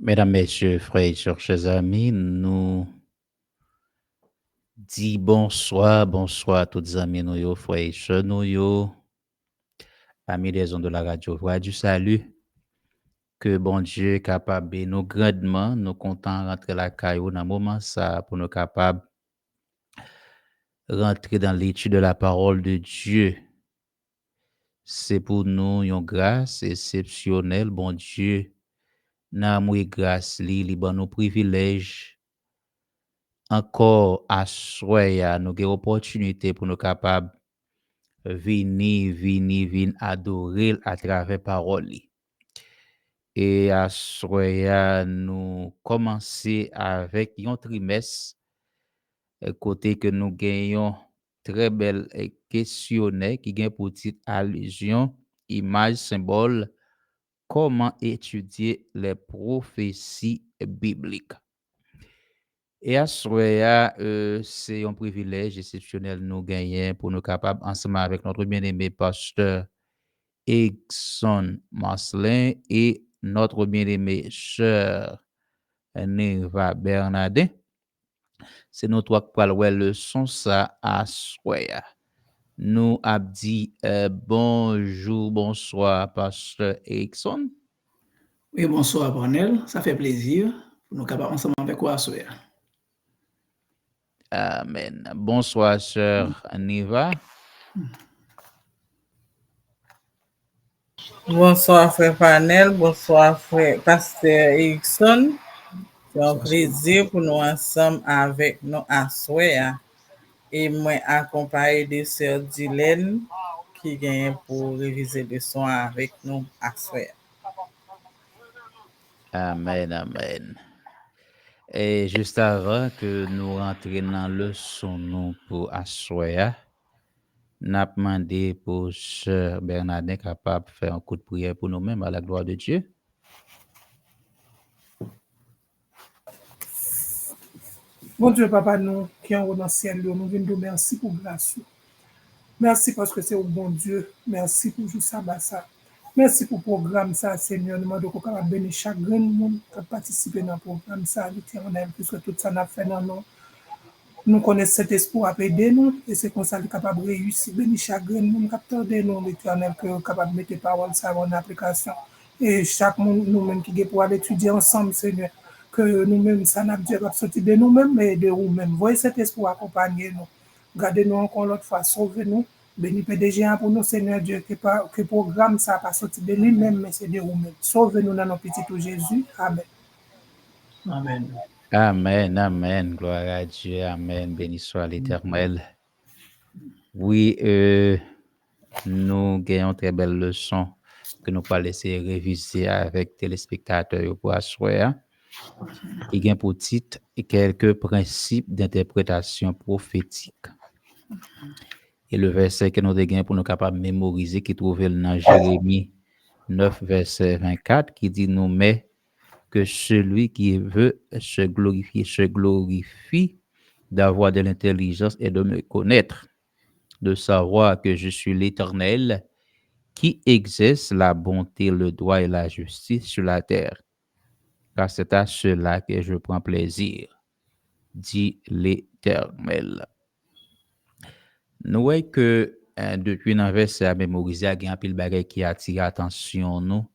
Mesdames, Messieurs, frères et sœurs, chers amis, nous disons bonsoir à tous les amis, nous, frères et sœurs, nous, amis des ondes de la radio, voix du salut, que bon Dieu est capable de nous grandement, nous comptons rentrer la caillou dans un moment ça, pour nous capables rentrer dans l'étude de la parole de Dieu. C'est pour nous une grâce exceptionnelle, bon Dieu, n'a grâce, li ban nous privilèges encore à soya nous avons opportunité pour nous capables venir adorer à travers parole li. Et à soya nous commencer avec un trimestre côté que nous gagnons très belle questionnaire qui gagne pour titre allusion image symbole comment étudier les prophéties bibliques. Et à Soya, c'est un privilège exceptionnel nous gagner pour nous capables, ensemble avec notre bien-aimé pasteur Exxon Marcelin et notre bien-aimé sœur Neva Bernardin. C'est nous trois qui parlons le son ça à Soya. Nous avons dit bonjour, bonsoir, pasteur Exxon. Oui, bonsoir, Brunel. Ça fait plaisir. Nous sommes ensemble avec quoi, soeur? Amen. Bonsoir, sœur Neva. Bonsoir, frère Panel. Bonsoir, frère pasteur Erickson. C'est un plaisir pour nous ensemble avec nous à soir. Et moi, accompagné de sœur Dylan qui vient pour réviser le son avec nous à soir. Amen, amen. Et juste avant que nous rentrions dans le son nous pour assoya, n'a demandé pour sœur Bernardin capable de faire un coup de prière pour nous-mêmes à la gloire de Dieu. Bon Dieu, papa, nous qui en haut dans le ciel, nous venons de merci pour grâce. Merci parce que c'est au bon Dieu. Merci pour tout ça, ça. Merci pour le programme, ça, Seigneur. Nous demandons qu'on va bénir chaque grand monde qui a participé dans le programme, ça, l'éternel, puisque tout ça n'a fait dans nous. Nous connaissons cet espoir à aider nous, et c'est comme ça qu'il est capable de réussir, bénir chaque grand monde qui a de nous, l'éternel, qui est capable de mettre paroles ça en application. Et chaque monde, nous-mêmes, qui est pour aller étudier ensemble, Seigneur, que nous-mêmes, ça n'a pas sorti de nous-mêmes, mais de vous-mêmes. Voyez cet espoir accompagner nous. Gardez-nous encore l'autre fois, sauvez-nous. Béni PDG pour nous, Seigneur Dieu, que le programme ça pas sorti de lui-même, mais c'est de vous-même. Sauvez-nous dans nos petits tout Jésus. Amen. Amen. Amen, amen. Gloire à Dieu. Amen. Béni soit l'Éternel. Oui, nous gagnons très belle leçon que nous pas laisser réviser avec téléspectateurs pour asseoir. Qui gagne pour titre quelques principes d'interprétation prophétique. Et le verset que nous avons pour nous capables de mémoriser, qui trouve dans Jérémie 9, verset 24, qui dit nous mais que celui qui veut se glorifie d'avoir de l'intelligence et de me connaître, de savoir que je suis l'Éternel qui exerce la bonté, le droit et la justice sur la terre. Car c'est à cela que je prends plaisir, dit l'Éternel. Nous voyons que depuis un verset à mémoriser, il y a un pile bagay qui attire l'attention nous,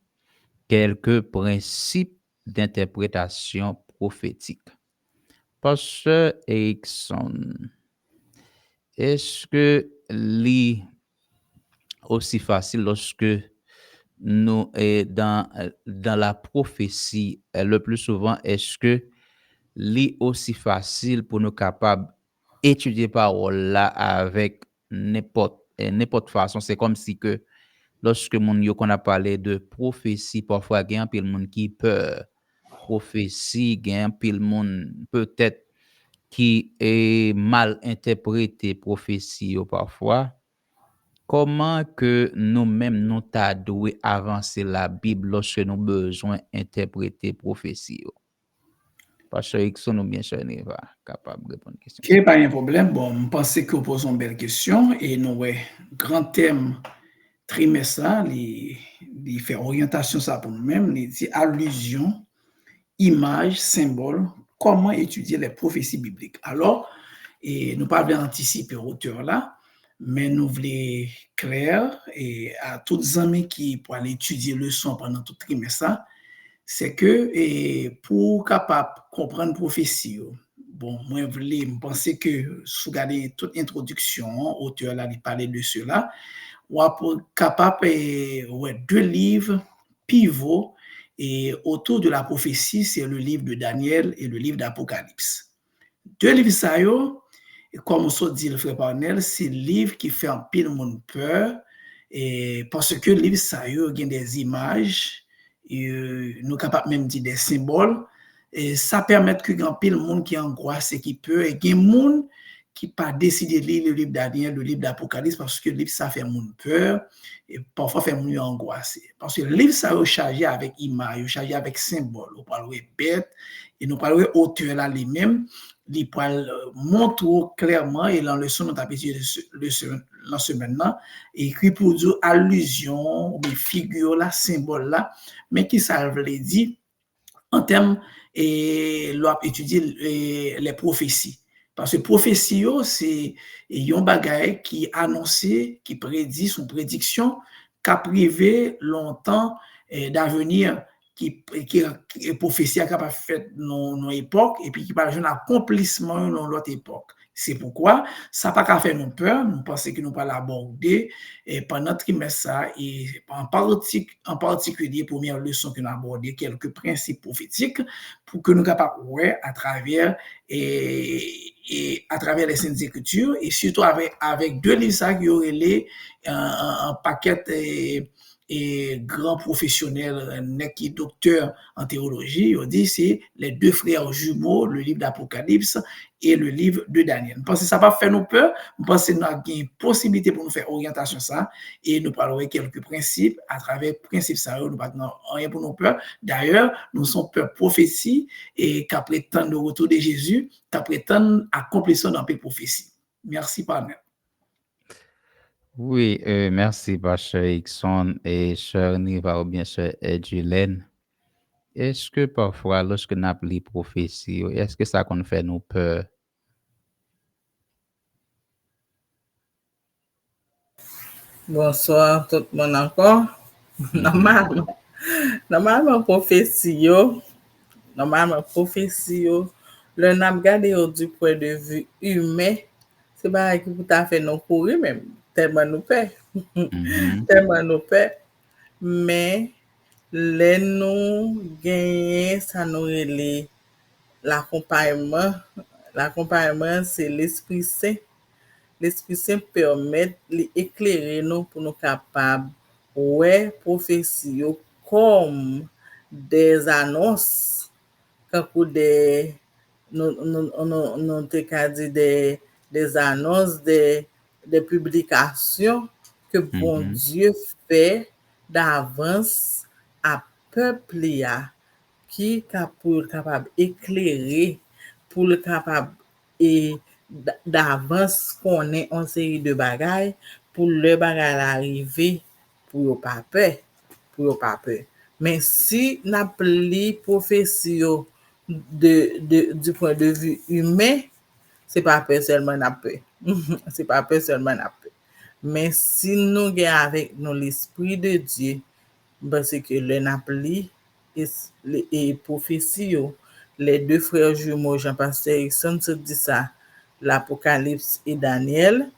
quelques principes d'interprétation prophétique. Pasteur Erickson, est-ce que c'est aussi facile lorsque nous est dans la prophétie, le plus souvent, est-ce que c'est aussi facile pour nous capables d'étudier parole là avec n'importe façon? C'est comme si que lorsque qu'on a parlé de prophétie, parfois il y a un peu de monde qui peur. Prophétie, il y a un peu de monde peut-être qui est mal interprété prophétie parfois. Comment que nous-mêmes nous t'adouons avancer la Bible lorsque nous avons besoin d'interpréter prophétie? Pasteur Exxon ou bien Sœur Neva capable de répondre à la question. Ok, pas un problème. Bon, je pense que vous posez une belle question et nous, grand thème trimestre, il fait orientation ça pour nous-mêmes, il dit allusion, images, symboles, comment étudier les prophéties bibliques. Alors, et nous pas bien anticiper auteur là, mais nous voulons clair et à tous les amis qui pour aller étudier le son pendant tout trimestre, c'est que et pour capable comprendre prophétie. Bon, moi je penser que sous garder toute introduction, auteur là il parlait de cela, ou pour capable ouais, 2 livres pivots et autour de la prophétie, c'est le livre de Daniel et le livre d'Apocalypse. 2 livres ça yo, et comme on dit le frère Parnell, c'est le livre qui fait un pile monde peur et parce que le livre ça yo gagne des images et nous capable même dire des symboles et ça permet que grand pile monde qui angoisse et qui peur et gagne monde qui pas décidé de lire le livre Daniel, le livre d'Apocalypse parce que le livre ça fait monde peur et parfois fait monde angoissé parce que le livre ça est chargé avec images, chargé avec symboles, on parle bête et nous parlons auteur là lui-même, il peut montrer clairement et dans le leçon nous avons le semaine là écrit pour dire allusion des figures là, symboles là, mais qui ça veut dire en termes et l'on étudier les prophéties. Parce que prophétie, c'est un bagage qui annonce, qui prédit son prédiction, qu'a privé longtemps d'avenir, qui est prophétie capable faire dans nos époques et puis qui parle d'un accomplissement dans l'autre époque. C'est pourquoi ça n'a pas qu'à faire nous peur, nous pensons que nous pas l'aborder pendant notre trimestre et en particulier première leçon que nous abordé quelques principes prophétiques pour que nous capables ouais à travers et à travers les Saintes Écritures et surtout avec 2 livres ça qui auraient un paquet et grand professionnel qui docteur en théologie, on dit c'est les 2 frères jumeaux, le livre d'Apocalypse et le livre de Daniel. Parce que ça va faire nous peur, parce que nous avons une possibilité pour nous faire orientation ça et nous parlerons quelques principes à travers principes ça nous pas rien pour nous peur. D'ailleurs, nous sommes peur prophétie et qu'à prétendre le retour de Jésus, qu'à prétendre accomplissement dans les prophéties. Merci partenaire. Oui, merci, Pasteur Hickson et Sœur Niva ou bien Sœur Edgylène. Est-ce que parfois, lorsque nous appelons les prophéties, est-ce que ça qu'on fait nous peur? Bonsoir tout le monde encore. Normalement, prophétie, le n'a regardé du point de vue humain, c'est pas qui pour ta fait non courir même, tellement nous paie. Tellement nous paie. Mais, les nous gagner, ça nous relève l'accompagnement. L'accompagnement, c'est l'Esprit Saint. L'Esprit Saint permet d'éclairer nous pour nous capables ouais prophétie comme des annonces comme des nous des annonces des publications que bon Dieu fait d'avance à peuple qui pour capable éclairer pour le capable et d'avance qu'on est en série de bagailles pour le bagage arriver pour pas peur mais si n'a pli prophétie du point de vue humain c'est pas peur seulement n'a peur c'est pas peur seulement n'a peur mais si nous gagne avec nous l'esprit de Dieu parce que le n'a pli et prophétie les 2 frères jumeaux Jean-Pasteur Hickson se dit ça l'Apocalypse et Daniel,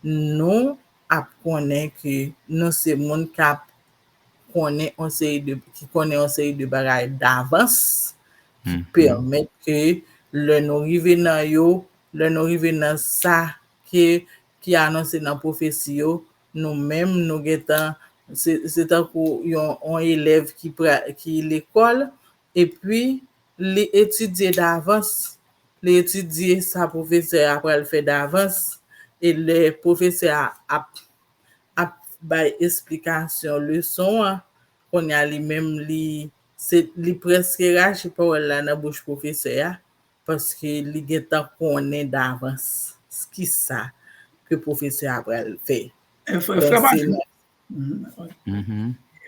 nous apprenons que nous c'est monde qui connaît un série de bagages d'avance qui permettent que le nous arriver dans ça qui annoncé dans prophétie nous-mêmes nous getan c'est un élève qui l'école et puis les étudier d'avance l'étudier sa professeur après le fait d'avance et le professeur a by explication leçon qu'on y a lui-même c'est presque rache parole là dans bouche professeur parce que li getan connaît d'avance ce qui ça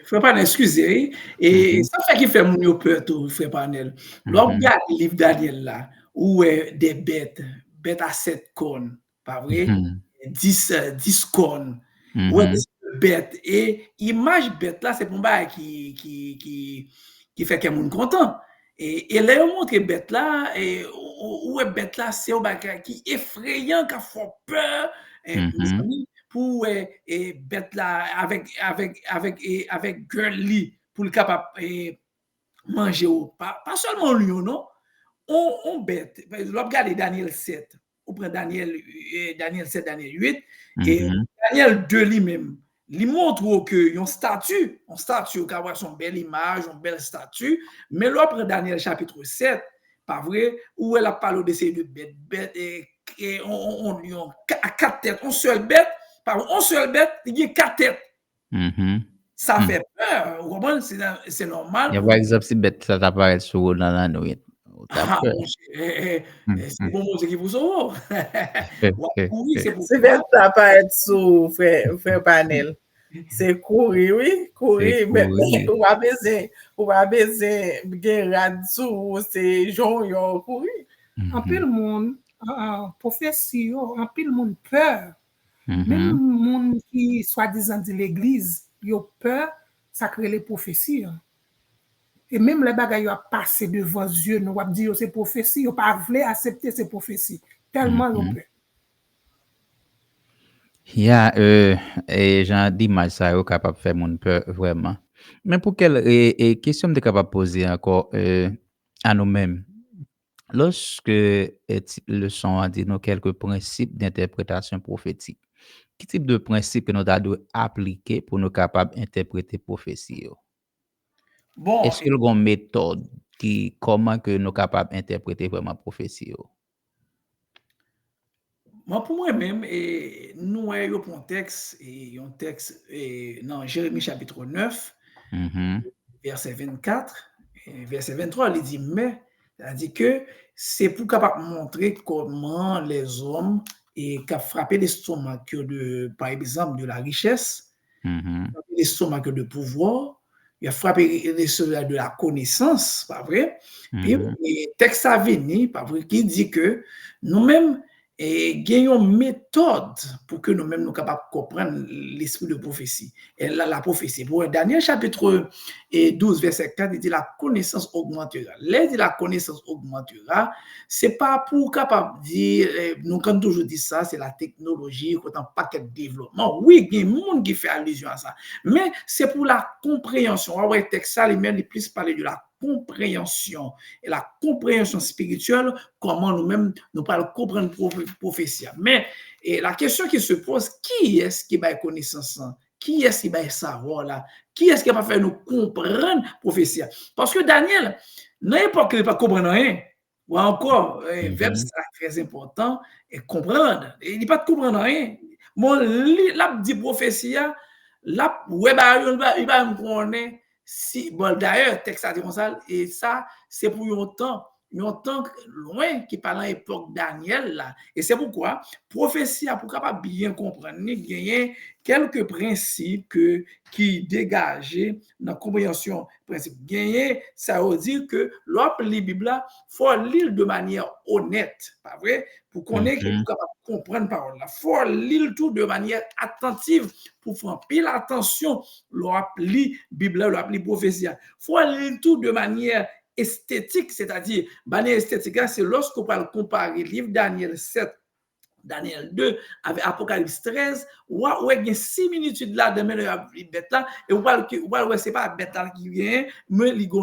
Frère Panel, excusez, et ça fait qu'il fait mon yo peur tout, Frère Panel. Lorsque regarde le livre Daniel là, où des bêtes à 7 cornes, pas vrai? 10 cornes, ouais, des bêtes, et image bête là, c'est pour moi qui fait que moun content. Et là, on montre bête là, et où est bête là, c'est un bagage qui est effrayant, qui fait peur, mes amis, pour bête là avec girly pour le capable manger pas seulement lion non on bête l'on regarde Daniel 7 on prend Daniel 7 Daniel 8 et Daniel 2 lui-même il montre que un statue qui a son belle image une belle statue mais l'on prend Daniel chapitre 7 pas vrai où elle a parlé de ces deux bêtes et on lion à 4 têtes on seul bête on seul bête, il y a 4 têtes. Ça fait peur. Vous comprenez? C'est normal. Par exemple, si bête ça t'apparaît sur dans la nuit. C'est bon mot qui vous sauve. C'est bête ça apparaît sur frère Panel. C'est courir, oui, courir. Mais on va baiser, radio, c'est Jean courir. En pile monde, prophétie, en pile monde peur. Même monde qui soi-disant de l'église, yo peur, ça crée les prophéties. Et même les bagages a passé devant Dieu, nous va dire c'est prophétie, yo pas voulu accepter ces prophéties tellement yo peur. Et j'en dis mal ça yo capable faire mon peur vraiment. Mais pour quelle question de capable poser encore à nous-mêmes. Lorsque le son a dit nous quelques principes d'interprétation prophétique. Quel type de principe que nous devons appliquer pour nous capables d'interpréter prophétie? Bon, est-ce qu'il y a une méthode comment que nous capables d'interpréter vraiment prophétie? Moi, pour moi-même, nous avons un texte dans Jérémie chapitre 9, verset 24, verset 23, il dit, mais, c'est-à-dire que c'est pour capable montrer comment les hommes qui ont frappé l'estomac par exemple, de la richesse, l'estomac de pouvoir, il a frappé l'estomac de la connaissance, pas vrai? Puis, le texte a venu, pas vrai, qui dit que nous-mêmes, et gagnons une méthode pour que nous-mêmes nous capables de comprendre l'esprit de prophétie. Et là, la prophétie. Pour Daniel chapitre 12, verset 4, il dit la connaissance augmentera. Là, il dit la connaissance augmentera. C'est pas pour capable dire, nous quand toujours dit ça, c'est la technologie, quand un paquet de développement. Oui, il y a des gens qui fait allusion à ça. Mais c'est pour la compréhension. Ah ouais, texte ça, il plus parler de la compréhension et la compréhension spirituelle, comment nous-mêmes nous parlons comprendre prophétie. Mais la question qui se pose, qui est-ce qui va connaissance? Qui est-ce qui va savoir là? Qui est-ce qui va faire nous comprendre prophétie? Parce que Daniel, n'importe qui ne pas comprendre rien. Ou encore, verbe très important, et comprendre. Il n'est pas de comprendre rien. Mon là dit prophétie, là, il va me connaître. Si, bon, d'ailleurs, texte a dit comme ça, et ça, c'est pour un temps loin qui parle à l'époque Daniel là. Et c'est pourquoi, prophétie, pour capable bien comprendre, il y a quelques principes qui dégagent dans la compréhension principe. Gagner, ça veut dire que l'op la Bible là, faut lire de manière honnête, pas vrai? Pour connaître, pour capable comprendre parole là. Faut lire tout de manière attentive pour faire pile attention l'op la Bible, l'op la prophétie. Faut lire tout de manière esthétique, c'est-à-dire, manière esthétique, c'est lorsqu'on parle comparer le livre Daniel 7, Daniel 2 avec Apocalypse 13, où il y a une similitude là de la bête là, et où c'est pas la bête là qui vient, mais il y a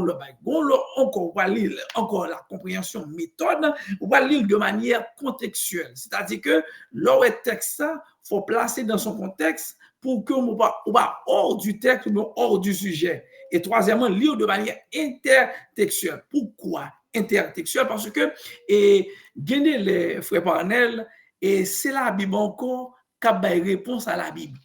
encore la compréhension méthode, on va lire de manière contextuelle, c'est-à-dire que le texte ça, faut placer dans son contexte pour que on va hors du texte ou hors du sujet. Et troisièmement, lire de manière intertextuelle. Pourquoi intertextuelle? Parce que gagner les frères Parnell, et c'est la Bible encore qui a une réponse à la Bible.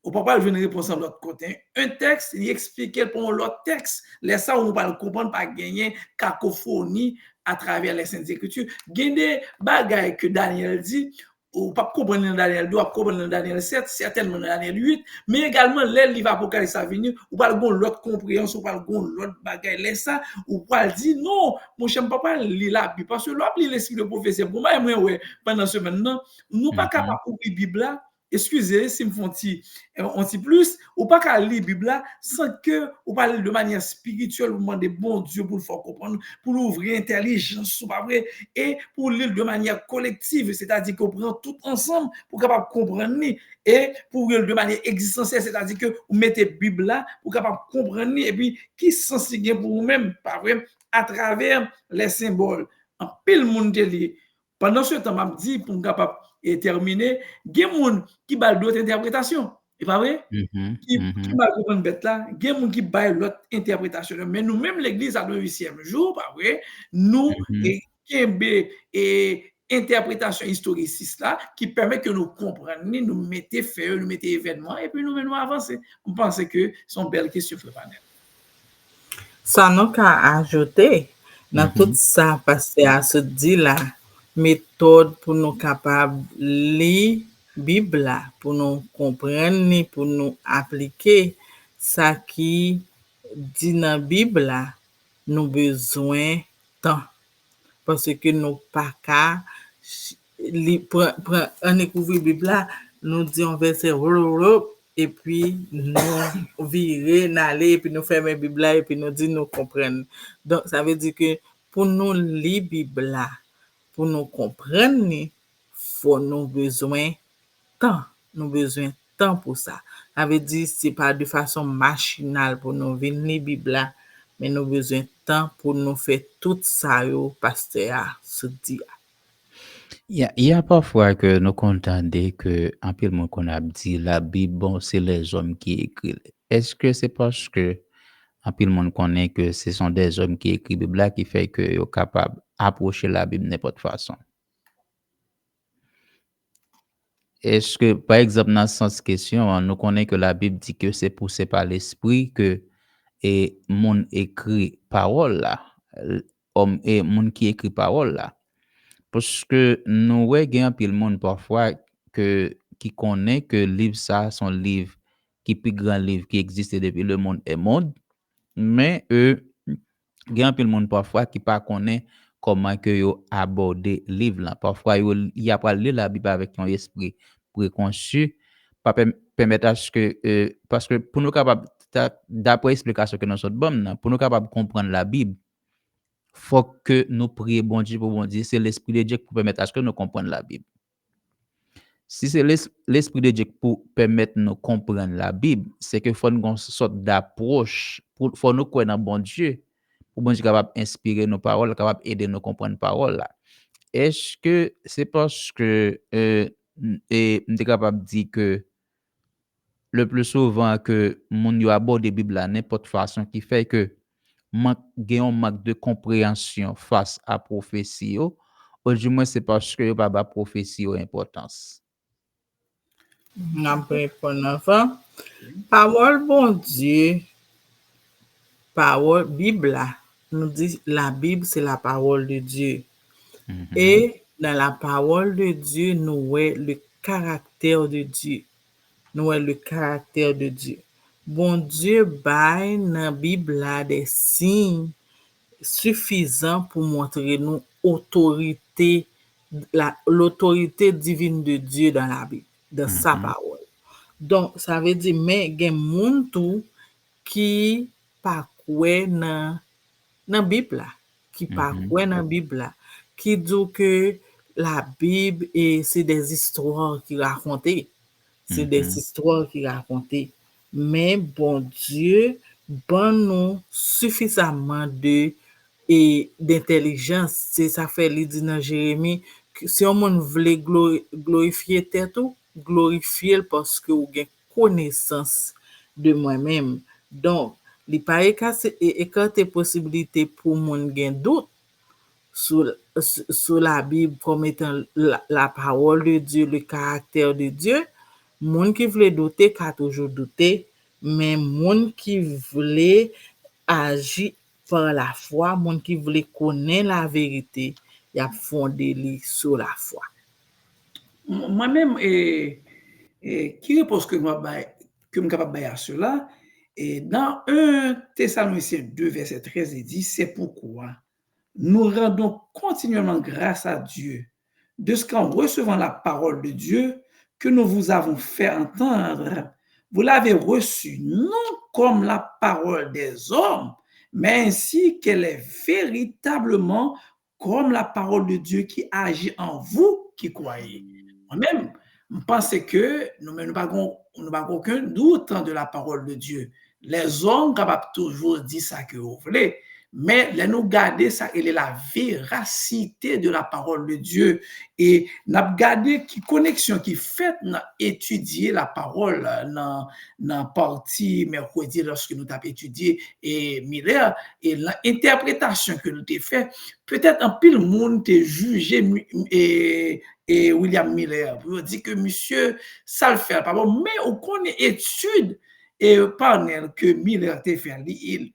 On ne peut pas jouer une réponse de l'autre côté. Un texte, il explique pour l'autre texte. Laisse ça, on va le comprendre par gagner cacophonie à travers les Saintes Écritures. Gagner bagaille que Daniel dit, ou pas comprendre dans Daniel 2, ou pas comprendre dans Daniel 7, certainement dans Daniel 8, mais également les livres Apocalypse à venir, ou pas l'autre compréhension, ou pas l'autre bagaille, laisse ça, ou pas dire non, mon cher papa, lit la Bible, parce que l'homme lit l'esprit de prophétie, pour moi, ouais, pendant ce maintenant, nous pas capables d'ouvrir la Bible là, excusez si me font un petit plus, ou pas qu'à lire la Bible là, sans que, ou pas de manière spirituelle, ou demander bon Dieu pour le faire comprendre, pour l'ouvrir intelligence, ou pas vrai, et pour lire de manière collective, c'est-à-dire qu'on prend tout ensemble pour capable comprendre, et pour lire de manière existentielle, c'est-à-dire que vous mettez la Bible là pour capable comprendre, et puis qui sensible pour vous-même, pas vrai, à travers les symboles. En pile monde lié. Pendant ce temps, m'a dit pour capable et terminer, il y a des gens qui ont d'autres interprétations. C'est pas vrai? Qui va comprendre bête là, il y a des gens qui ont l'autre interprétation. Mais nous-mêmes, l'Église, à le 8e jour, pas vrai? Nous, et interprétation historiciste là, qui permet que nous comprenions, nous mettons fait, nous mettons événements, et puis nous venons avancer. On pense que c'est une belle question sur le panel. Ça n'a qu'à ajouter dans tout ça, parce que à se dire la méthode pour nous capables de lire la Bible, pour nous comprendre, pour nous appliquer ça qui dit dans la Bible, nous besoin de temps. Parce que nous pas qu'à on découvre la Bible, nous disons verset et puis nous virer, n'aller, et puis nous fermer la Bible et puis nous dire nous comprendre. Donc, ça veut dire que pour nous lire la Bible, pour nous comprendre, faut nous besoin de temps. Nous besoin de temps pour ça. Ça veut dire c'est pas de façon machinale pour nous venir lire la Bible, mais nous besoin de temps pour nous faire tout ça, pasteur, se dit. Il y a parfois que nous contendons que en pile monde qu'on a dit la Bible, bon, c'est les hommes qui écrivent. Est-ce que c'est parce que en pile monde connaît que ce sont des hommes qui écrivent la Bible qui fait que sont capables d'approcher la Bible de n'importe façon? Est-ce que, par exemple, dans ce sens question, nous connaissons que la Bible dit que c'est poussé par l'esprit que et monde écrit parole là, homme et monde qui écrit parole là. Parce que nous voyons pile monde parfois qui connaît que livre ça son livre qui plus grand livre qui existe depuis le monde est monde, mais il y a pile monde parfois qui pas connaît comment que yo aborder livre là. Parfois il a pas lire la Bible avec un esprit préconçu, pas permettre à ce que parce que pour nous capable d'après explication que nous sommes bonne pour nous capable comprendre la Bible, faut que nous prions bon Dieu pour bon Dieu, c'est l'esprit de Dieu qui permet à ce que nous comprenions la Bible. Si c'est l'esprit de Dieu pour permettre nous comprendre la Bible, c'est que faut une sorte d'approche pour faut nous connaître bon Dieu pour bon Dieu capable inspirer nos paroles, capable aider nous comprendre parole là. Est-ce que c'est parce que et on est capable de dire que le plus souvent que mon yo aborde la Bible là n'importe façon qui fait que manque de compréhension face à prophétie ou du moins c'est parce que pas ba prophétie importance. Après enfant, parole bon Dieu, parole Bible, nous dit la Bible c'est la parole de Dieu. Et dans la parole de Dieu, nous voyons le caractère de Dieu. Nous voyons le caractère de Dieu. Bon Dieu bail dans la Bible des signes suffisants pour montrer nous l'autorité divine de Dieu dans la Bible, dans sa parole. Donc, ça veut dire, mais il y a des gens qui pas croient dans la Bible, qui pas croient dans la Bible, qui disent que la Bible, c'est des histoires qui racontent. C'est des histoires qui racontent. Mais bon Dieu, bon nous suffisamment d'intelligence. C'est ça fait lui dit dans Jérémie que si on voulait glorifier tête ou glorifier parce que vous avez connaissance de moi-même. Donc, il paraît que c'est écarter possibilité pour mon gain doute sur la Bible comme étant la parole de Dieu, le caractère de Dieu. Moun qui voulait douter qu'a toujours douté, mais moun qui voulait agir par la foi, moun qui voulait connaître la vérité, il a fondé lui sur la foi. moi-même, qui réponse que moi que je capable à cela? Et dans 1 Thessaloniciens 2, verset 13, il dit, c'est pourquoi nous rendons continuellement grâce à Dieu de ce qu'en recevant la parole de Dieu que nous vous avons fait entendre, vous l'avez reçue non comme la parole des hommes, mais ainsi qu'elle est véritablement comme la parole de Dieu qui agit en vous qui croyez. Moi-même, je pense que nous n'avons aucun doute de la parole de Dieu. Les hommes capables toujours dire ça que vous voulez, mais là, nous garder ça, elle est la véracité de la parole de Dieu. Et nous avons gardé qui connexion qui fait étudier la parole dans la partie mercredi lorsque nous avons étudié et Miller et l'interprétation que nous avons fait. Peut-être un pile monde t'a jugé et William Miller pour dire que monsieur ça le fait pas bon, mais on connaît étude et panel que Miller t'a fait,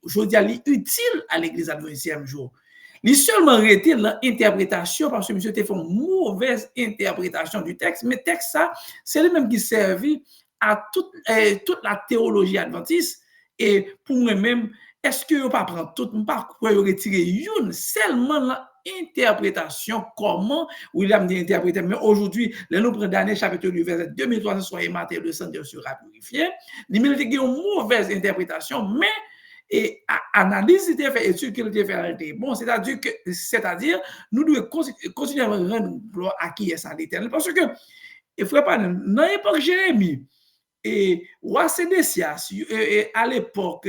aujourd'hui, il est utile à l'église adventiste jour. Il seulement arrêté l'interprétation parce que monsieur t'a fait une mauvaise interprétation du texte, mais texte ça, c'est le même qui servait à toute la théologie adventiste. Et pour moi-même, est-ce que vous pas prendre tout, pas quoi retirer une seulement l'interprétation, comment William dit interpréter, mais aujourd'hui, nous prenons Daniel chapitre 2, verset 2300 matin, le sang de sera purifié. Il a une mauvaise interprétation, mais et analyse était fait, étude qu'il était fait, bon, c'est-à-dire, nous devons continuer à rendre gloire à qui est ça l'éternel, parce que, il ne faut pas, dans l'époque Jérémie, et roi Sédécias, à l'époque,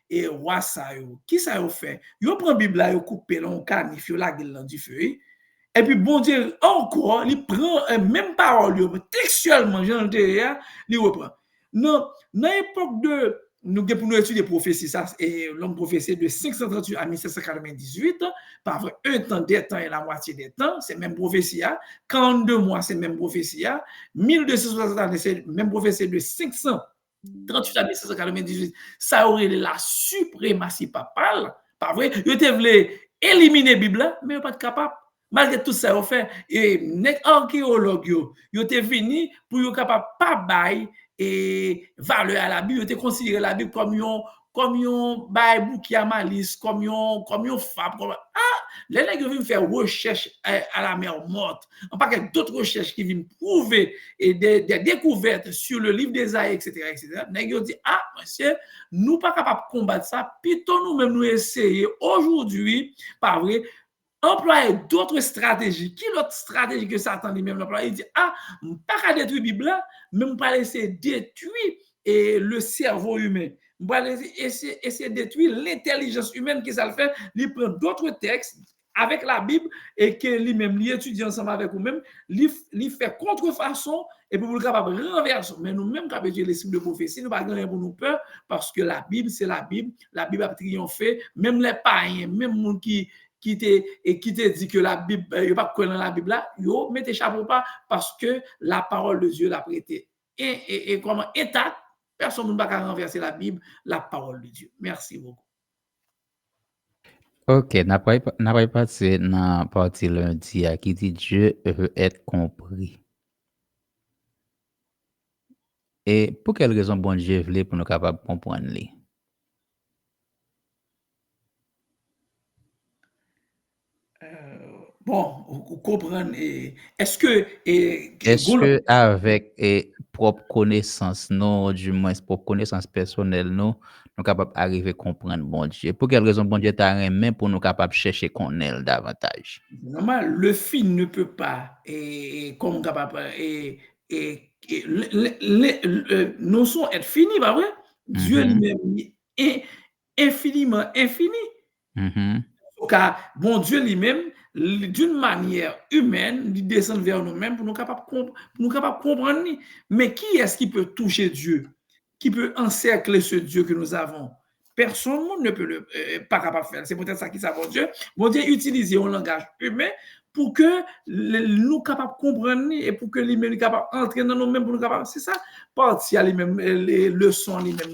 et roi Sayo, qui ça a fait? Ils prend la Bible, ils coupent l'on canif, ils la gueule dans du feu. Et puis, bon Dieu, encore, il prend même parole, textuellement, j'en ai il reprend. Non, dans l'époque de, nous pour nous étudier prophétie, ça, et l'homme prophétie de 538 à 1798, par vrai, un temps, des temps et la moitié des temps, c'est même prophétie, 42 mois, c'est même prophétie, 1260 années, c'est même prophétie de 538 à 1798, ça aurait la suprématie papale, pas vrai, ils voulaient éliminer la Bible, mais ils ne sont pas capables. Malgré tout ça, on fait, et les archéologues, ils étaient venus pour être capables de pas bailler et valeur à la Bible, ils considéré la Bible comme un bail qui a malice, comme un fab. Les gens qui viennent faire recherche à la mer morte, en pas d'autres recherches qui viennent prouver et des découvertes sur le livre d'Ésaïe, etc., etc. Les gens disent, monsieur, nous ne sommes pas capables de combattre ça, plutôt nous-mêmes nous essayer aujourd'hui, pas vrai, employer d'autres stratégies. Qui l'autre stratégie que Satan lui-même emploie? Il dit, pas qu'à détruire la Bible, mais on va laisser détruire le cerveau humain. On va essayer de détruire l'intelligence humaine qui ça le fait. Il prend d'autres textes avec la Bible et que lui-même, il étudie ensemble avec vous-même, il fait contrefaçon et pour vous capable de renverser. Mais nous-mêmes, quand les cibles de prophétie, nous ne pouvons pas pour nous peur parce que la Bible, c'est la Bible. La Bible a triomphé. Même les païens, même les gens qui te dit que la Bible, il n'y a pas de dans la Bible là, yo, mettez chapeau pas parce que la parole de Dieu l'a prêté. Et comment intacte, personne ne va pas renverser la Bible, la parole de Dieu. Merci beaucoup. Ok, n'a pas passé dans partie lundi qui dit Dieu veut être compris. Et pour quelle raison bon Dieu voulait pour nous capables de comprendre les? Bon, vous comprenez. Est-ce que avec propre connaissance, non, du moins propre connaissance personnelle, non, nous capables d'arriver à comprendre bon Dieu? Pour quelle raison bon Dieu t'a remis pour nous capables de chercher qu'on ait davantage? Normal, le film ne peut pas, comme capable, nous sommes être finis, pas vrai? Dieu lui-même est infiniment infini. Car bon Dieu lui-même, d'une manière humaine, il descend vers nous-mêmes pour nous capables de comprendre. Mais qui est-ce qui peut toucher Dieu? Qui peut encercler ce Dieu que nous avons? Personne ne peut pas capable de faire. C'est peut-être ça qui ça, bon Dieu. Bon Dieu utilise un langage humain pour que nous capables de comprendre et pour que lui-même capable d'entrer dans nous-mêmes pour nous capables. C'est ça, partie à lui-même, les leçons lui-même,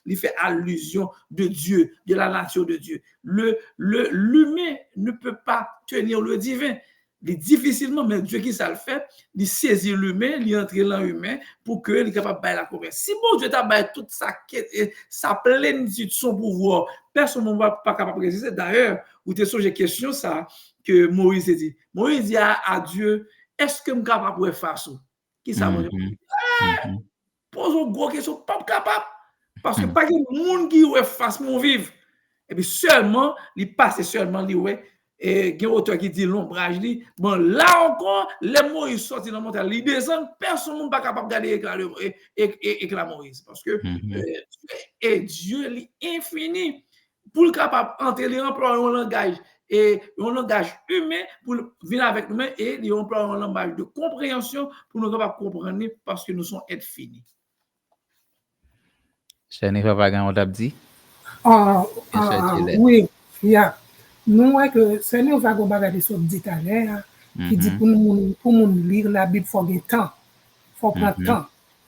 il fait allusion de Dieu, de la nature de Dieu. L'humain ne peut pas tenir le divin. difficilement, mais Dieu qui ça le fait, il saisit l'humain, il entre dans l'humain pour que il soit capable de faire la confiance. Si bon Dieu t'a donné toute sa plénitude, son pouvoir, personne ne va pas capable de résister. D'ailleurs, vous te songez question ça que Moïse a dit. Moïse dit à Dieu, est-ce que je suis capable de faire ça? Qui ça bon Dieu? Pose une grosse question, pas capable. Parce que pas de monde qui est face mon vivre. Et puis seulement, il passe seulement, il ouais. Et il y a un auteur qui dit l'ombrage, bon, là encore, les Moïse sortent dans la montagne, ils descendent, personne n'est pas capable de garder éclat Moïse. Parce que et Dieu est infini pour le capable d'entrer en un langage et un langage humain pour venir avec nous et il emploie un langage de compréhension pour nous capables comprendre parce que nous sommes êtres finis. Chani papa gan on t'a dit? Oui, nous que Seigneur va regarder sur dit à l'heure qui dit pour nous lire la Bible faut du temps. Faut prendre temps.